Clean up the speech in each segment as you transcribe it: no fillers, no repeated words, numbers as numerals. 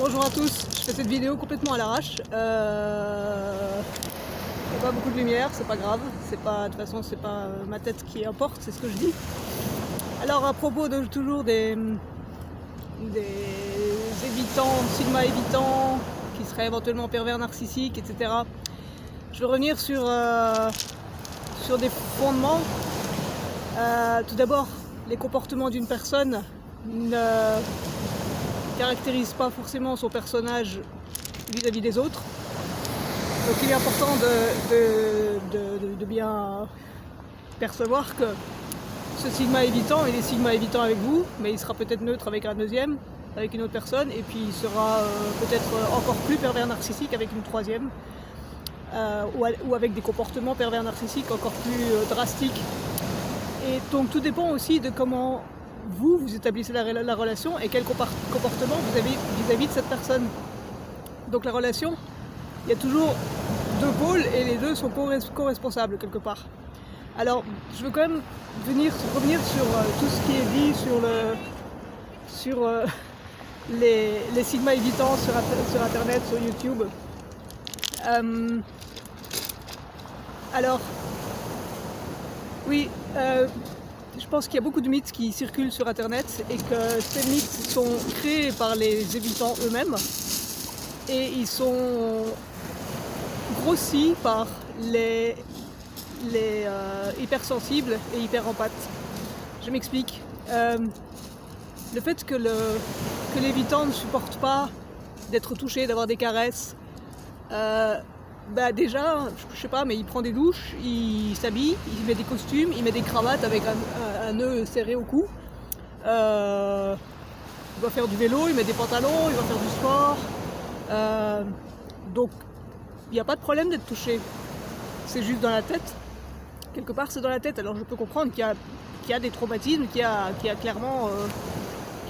Bonjour à tous, je fais cette vidéo complètement à l'arrache. Il n'y a pas beaucoup de lumière, c'est pas grave. De toute façon, c'est pas ma tête qui importe, c'est ce que je dis. Alors à propos de toujours des évitants, sigma évitants, qui seraient éventuellement pervers narcissiques, etc. Je vais revenir sur des fondements. Tout d'abord, les comportements d'une personne ne caractérisent pas forcément son personnage vis-à-vis des autres. Donc il est important de bien percevoir que ce sigma évitant, il est sigma évitant avec vous, mais il sera peut-être neutre avec un deuxième, avec une autre personne, et puis il sera peut-être encore plus pervers narcissique avec une troisième, ou avec des comportements pervers narcissiques encore plus drastiques. Et donc tout dépend aussi de comment vous établissez la relation et quel comportement vous avez vis-à-vis de cette personne. Donc la relation, il y a toujours deux pôles et les deux sont co-responsables quelque part. Alors je veux quand même revenir sur tout ce qui est dit sur les sigma évitants sur internet, sur YouTube. Alors oui, je pense qu'il y a beaucoup de mythes qui circulent sur internet et que ces mythes sont créés par les évitants eux-mêmes et ils sont grossis par les hypersensibles et hyper-empathes. Je m'explique. Le fait que l'évitant ne supporte pas d'être touché, d'avoir des caresses, déjà, je sais pas, mais il prend des douches, il s'habille, il met des costumes, il met des cravates avec un nœud serré au cou. Il va faire du vélo, il met des pantalons, il va faire du sport. Donc, il n'y a pas de problème d'être touché. C'est juste dans la tête. Quelque part, c'est dans la tête. Alors, je peux comprendre qu'il y a des traumatismes, qu'il y a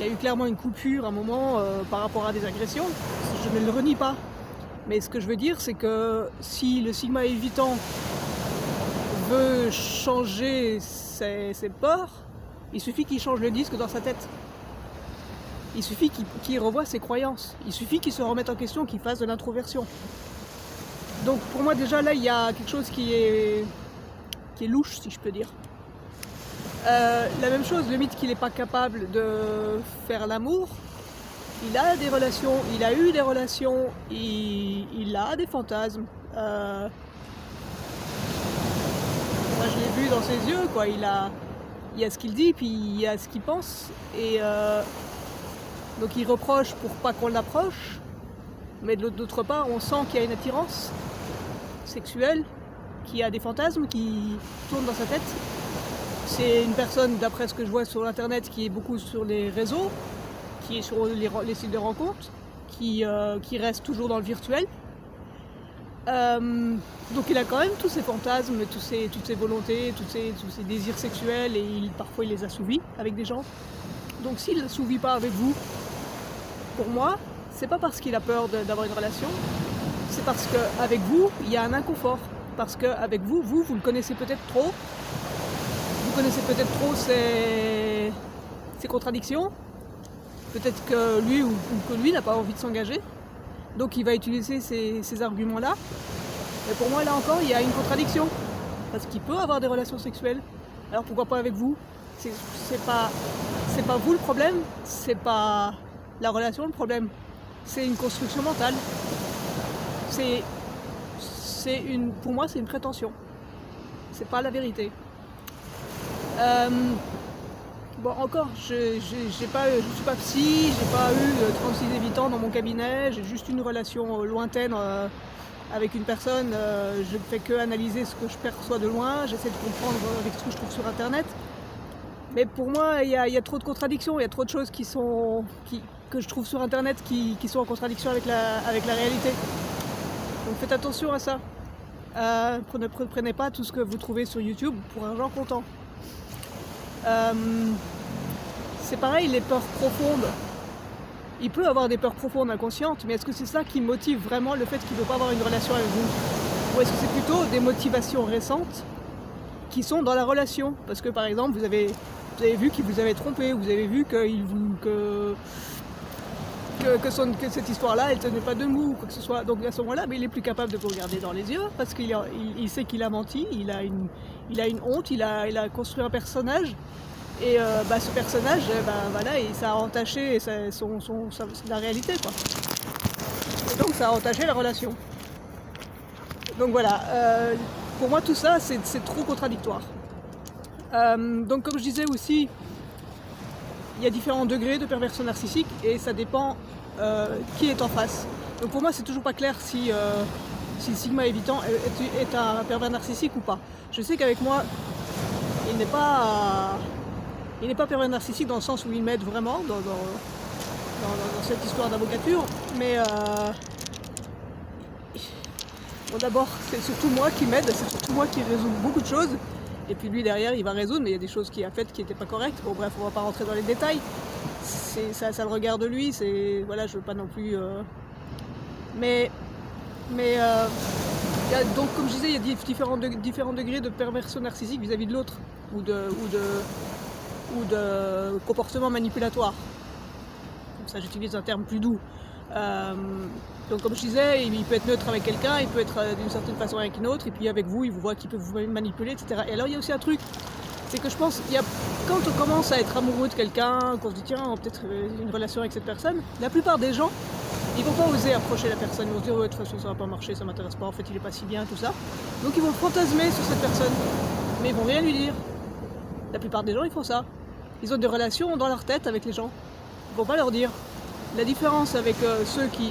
eu clairement une coupure à un moment par rapport à des agressions. Je ne le renie pas. Mais ce que je veux dire, c'est que si le sigma évitant veut changer ses peurs, il suffit qu'il change le disque dans sa tête. Il suffit qu'il revoie ses croyances. Il suffit qu'il se remette en question, qu'il fasse de l'introversion. Donc pour moi déjà là, il y a quelque chose qui est louche, si je peux dire. La même chose, le mythe qu'il n'est pas capable de faire l'amour. Il a des relations, il a eu des relations, il a des fantasmes. Moi je l'ai vu dans ses yeux, quoi. Il y a ce qu'il dit, puis il y a ce qu'il pense. Et donc il reproche pour pas qu'on l'approche, mais d'autre part on sent qu'il y a une attirance sexuelle, qu'il y a des fantasmes qui tournent dans sa tête. C'est une personne, d'après ce que je vois sur internet, qui est beaucoup sur les réseaux, qui est sur les sites de rencontres, qui reste toujours dans le virtuel. Donc il a quand même tous ses fantasmes, toutes ses volontés, tous ses désirs sexuels, et parfois il les assouvit avec des gens. Donc s'il ne l'assouvit pas avec vous, pour moi, c'est pas parce qu'il a peur d'avoir une relation, c'est parce qu'avec vous, il y a un inconfort. Parce qu'avec vous le connaissez peut-être trop. Vous connaissez peut-être trop ses contradictions. Peut-être que lui ou que lui n'a pas envie de s'engager. Donc il va utiliser ces arguments-là. Mais pour moi, là encore, il y a une contradiction. Parce qu'il peut avoir des relations sexuelles. Alors pourquoi pas avec vous ? C'est pas vous le problème, c'est pas la relation le problème. C'est une construction mentale. Pour moi, c'est une prétention. C'est pas la vérité. Bon, encore, je suis pas psy, j'ai pas eu 36 évitants dans mon cabinet, j'ai juste une relation lointaine avec une personne, je ne fais que analyser ce que je perçois de loin, j'essaie de comprendre avec ce que je trouve sur internet. Mais pour moi, il y a trop de contradictions, il y a trop de choses que je trouve sur internet qui sont en contradiction avec la réalité. Donc faites attention à ça. Ne prenez pas tout ce que vous trouvez sur YouTube pour argent comptant. C'est pareil, les peurs profondes. Il peut avoir des peurs profondes inconscientes, mais est-ce que c'est ça qui motive vraiment le fait qu'il ne veut pas avoir une relation avec vous ? Ou est-ce que c'est plutôt des motivations récentes qui sont dans la relation ? Parce que par exemple, vous avez vu qu'il vous avait trompé, vous avez vu que cette histoire-là, elle ne tenait pas debout ou quoi que ce soit. Donc à ce moment-là, il est plus capable de vous regarder dans les yeux parce qu'il sait qu'il a menti, il a une honte, il a construit un personnage. Et ce personnage, voilà, ça a entaché la réalité, quoi. Et donc ça a entaché la relation. Donc voilà, pour moi tout ça c'est trop contradictoire. Donc comme je disais aussi, il y a différents degrés de perversion narcissique et ça dépend qui est en face. Donc pour moi c'est toujours pas clair si le sigma évitant est un pervers narcissique ou pas. Je sais qu'avec moi il n'est pas pervers narcissique dans le sens où il m'aide vraiment dans cette histoire d'avocature, mais bon, d'abord c'est surtout moi qui m'aide, c'est surtout moi qui résout beaucoup de choses. Et puis lui derrière il va résoudre, mais il y a des choses qu'il a faites qui n'étaient pas correctes. Bon bref, on va pas rentrer dans les détails. Ça le regarde lui, voilà, je veux pas non plus. Donc comme je disais, il y a différents degrés de perversion narcissique vis-à-vis de l'autre ou de comportement manipulatoire. Comme ça j'utilise un terme plus doux. Donc comme je disais, il peut être neutre avec quelqu'un, il peut être d'une certaine façon avec une autre, et puis avec vous, il vous voit qu'il peut vous manipuler, etc. Et alors il y a aussi un truc, c'est que je pense, quand on commence à être amoureux de quelqu'un, qu'on se dit tiens, on a peut-être une relation avec cette personne, la plupart des gens, ils vont pas oser approcher la personne, ils vont se dire ouais, de toute façon ça va pas marcher, ça m'intéresse pas, en fait il est pas si bien, tout ça. Donc ils vont fantasmer sur cette personne, mais ils vont rien lui dire. La plupart des gens ils font ça. Ils ont des relations dans leur tête avec les gens, ils vont pas leur dire. La différence avec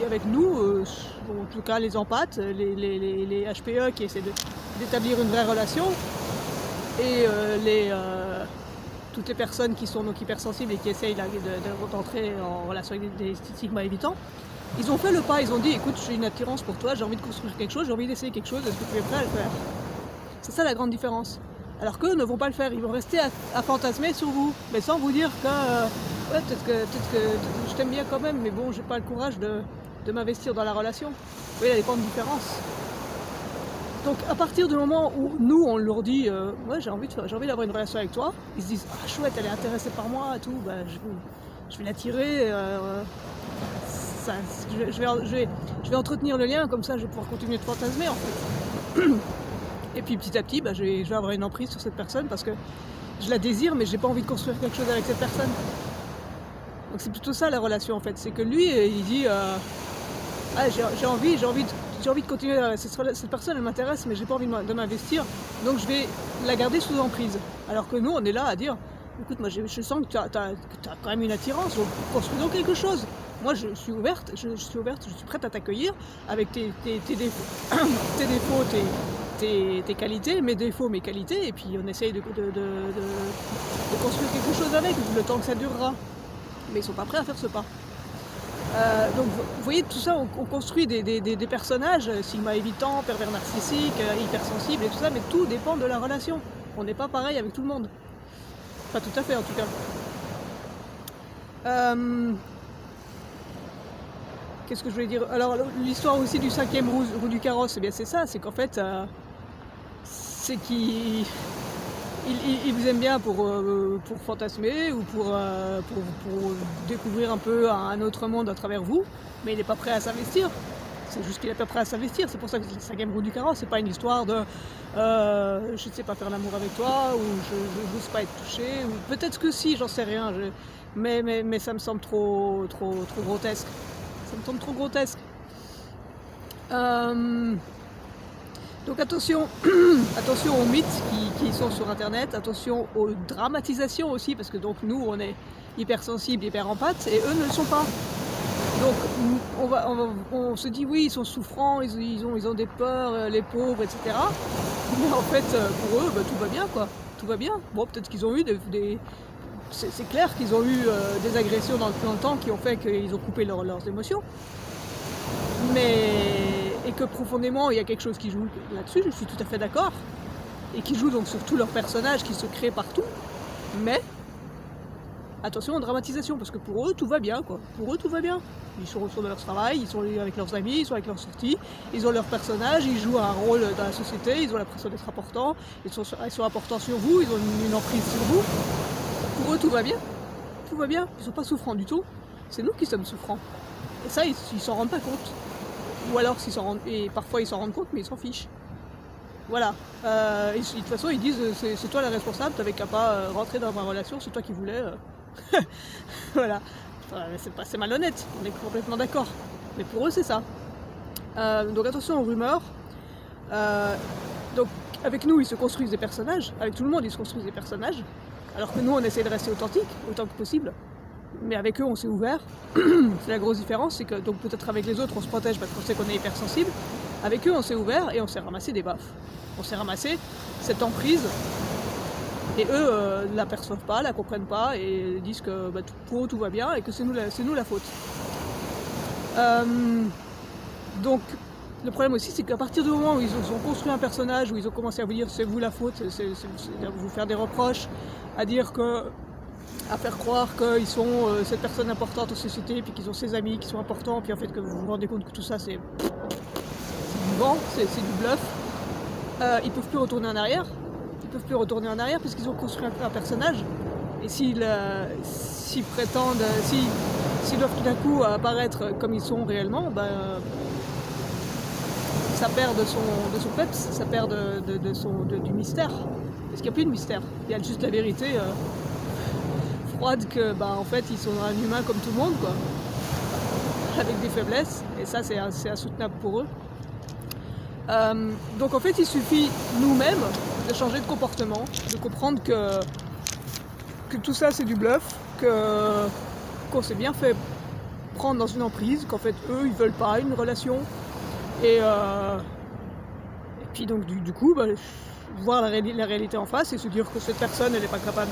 avec nous, en tout cas les empathes, les HPE qui essaient d'établir une vraie relation, et toutes les personnes qui sont donc hypersensibles et qui essayent d'entrer en relation avec des sigma évitants, ils ont fait le pas, ils ont dit écoute, j'ai une attirance pour toi, j'ai envie de construire quelque chose, j'ai envie d'essayer quelque chose, est-ce que tu es prêt à le faire? C'est ça la grande différence. Alors qu'eux ne vont pas le faire, ils vont rester à fantasmer sur vous, mais sans vous dire que ouais, peut-être que je t'aime bien quand même, mais bon, j'ai pas le courage de m'investir dans la relation. Vous voyez la grande différence. Donc à partir du moment où nous on leur dit ouais, j'ai envie d'avoir une relation avec toi, ils se disent ah chouette, elle est intéressée par moi et tout, je vais l'attirer, je vais entretenir le lien, comme ça je vais pouvoir continuer de fantasmer en fait. Et puis petit à petit, je vais avoir une emprise sur cette personne parce que je la désire, mais j'ai pas envie de construire quelque chose avec cette personne. Donc c'est plutôt ça la relation en fait, c'est que lui il dit j'ai envie de continuer, cette personne elle m'intéresse mais j'ai pas envie de m'investir, donc je vais la garder sous emprise. Alors que nous on est là à dire écoute, moi je sens que tu as quand même une attirance, donc construisons quelque chose. Moi je suis ouverte, je suis prête à t'accueillir avec tes défauts, tes défauts, tes qualités, mes défauts, mes qualités, et puis on essaye de construire quelque chose avec, le temps que ça durera. Mais ils sont pas prêts à faire ce pas. Donc vous voyez, tout ça, on construit des personnages, sigma évitant, pervers narcissique, hypersensible et tout ça, mais tout dépend de la relation. On n'est pas pareil avec tout le monde. Pas tout à fait en tout cas. Qu'est-ce que je voulais dire? Alors l'histoire aussi du 5e roue du carrosse, eh bien c'est ça, c'est qu'en fait, c'est qu'il vous aime bien pour fantasmer ou pour découvrir un peu un autre monde à travers vous, mais il n'est pas prêt à s'investir. C'est juste qu'il n'est pas prêt à s'investir. C'est pour ça que c'est le 5e roue du carrosse. C'est pas une histoire de je ne sais pas faire l'amour avec toi, ou je n'ose pas être touché, ou peut-être que si, j'en sais rien. Mais ça me semble trop grotesque. Ça me semble trop grotesque. Donc attention aux mythes qui sont sur internet, attention aux dramatisations aussi, parce que donc nous on est hypersensibles, hyper empathes, et eux ne le sont pas. Donc on se dit oui, ils sont souffrants, ils ont des peurs, les pauvres, etc. Mais en fait pour eux tout va bien quoi, tout va bien. Bon, peut-être qu'ils ont eu c'est clair qu'ils ont eu des agressions dans le temps qui ont fait qu'ils ont coupé leurs émotions. Et que profondément il y a quelque chose qui joue là-dessus, je suis tout à fait d'accord, et qui joue donc sur tous leurs personnages qui se créent partout, mais attention aux dramatisations, parce que pour eux tout va bien quoi, pour eux tout va bien, ils sont au de leur travail, ils sont avec leurs amis, ils sont avec leurs sorties, ils ont leurs personnages, ils jouent un rôle dans la société, ils ont l'impression d'être importants, ils sont importants sur vous, ils ont une emprise sur vous, pour eux tout va bien, ils sont pas souffrants du tout, c'est nous qui sommes souffrants. Et ça, ils s'en rendent pas compte. Ou alors, et parfois ils s'en rendent compte, mais ils s'en fichent. Voilà. Et de toute façon, ils disent c'est toi la responsable, t'avais qu'à pas rentrer dans ma relation, c'est toi qui voulais. Voilà. C'est malhonnête, on est complètement d'accord. Mais pour eux, c'est ça. Donc attention aux rumeurs. Donc avec nous, ils se construisent des personnages. Avec tout le monde, ils se construisent des personnages. Alors que nous, on essaie de rester authentique autant que possible. Mais avec eux, on s'est ouvert. C'est la grosse différence, c'est que donc peut-être avec les autres, on se protège parce qu'on sait qu'on est hypersensible. Avec eux, on s'est ouvert et on s'est ramassé des baffes. On s'est ramassé cette emprise. Et eux ne l'aperçoivent pas, la comprennent pas et disent que pour eux tout va bien et que c'est nous la faute. Donc le problème aussi, c'est qu'à partir du moment où ils ont construit un personnage, où ils ont commencé à vous dire c'est vous la faute, c'est vous faire des reproches, à faire croire qu'ils sont cette personne importante en société, puis qu'ils ont ses amis qui sont importants, puis en fait que vous vous rendez compte que tout ça c'est du vent, c'est du bluff. Ils peuvent plus retourner en arrière. Ils peuvent plus retourner en arrière parce qu'ils ont construit un personnage. Et s'ils prétendent, s'ils doivent tout d'un coup apparaître comme ils sont réellement, ça perd de son peps, ça perd du mystère. Parce qu'il n'y a plus de mystère. Il y a juste la vérité froide que en fait ils sont un humain comme tout le monde, quoi. Avec des faiblesses. Et ça c'est insoutenable pour eux. Donc en fait il suffit nous-mêmes de changer de comportement, de comprendre que tout ça c'est du bluff, qu'on s'est bien fait prendre dans une emprise, qu'en fait eux ils veulent pas une relation et puis donc du coup voir la réalité en face et se dire que cette personne elle n'est pas capable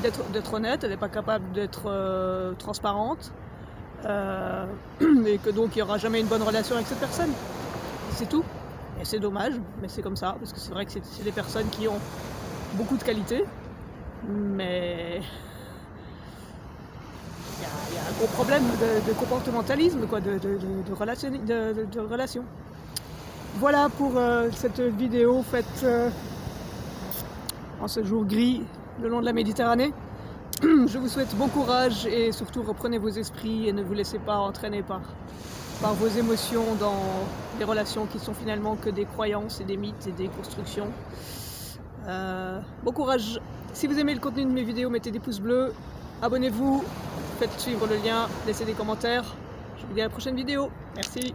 d'être honnête, elle n'est pas capable d'être transparente et que donc il n'y aura jamais une bonne relation avec cette personne. C'est tout. Et c'est dommage, mais c'est comme ça, parce que c'est vrai que c'est des personnes qui ont beaucoup de qualités, mais il y a un gros problème de comportementalisme, quoi, de relation. Voilà pour cette vidéo faite en ce jour gris le long de la Méditerranée. Je vous souhaite bon courage et surtout reprenez vos esprits et ne vous laissez pas entraîner par vos émotions dans des relations qui sont finalement que des croyances et des mythes et des constructions. Bon courage. Si vous aimez le contenu de mes vidéos, mettez des pouces bleus, abonnez-vous, faites suivre le lien, laissez des commentaires. Je vous dis à la prochaine vidéo. Merci.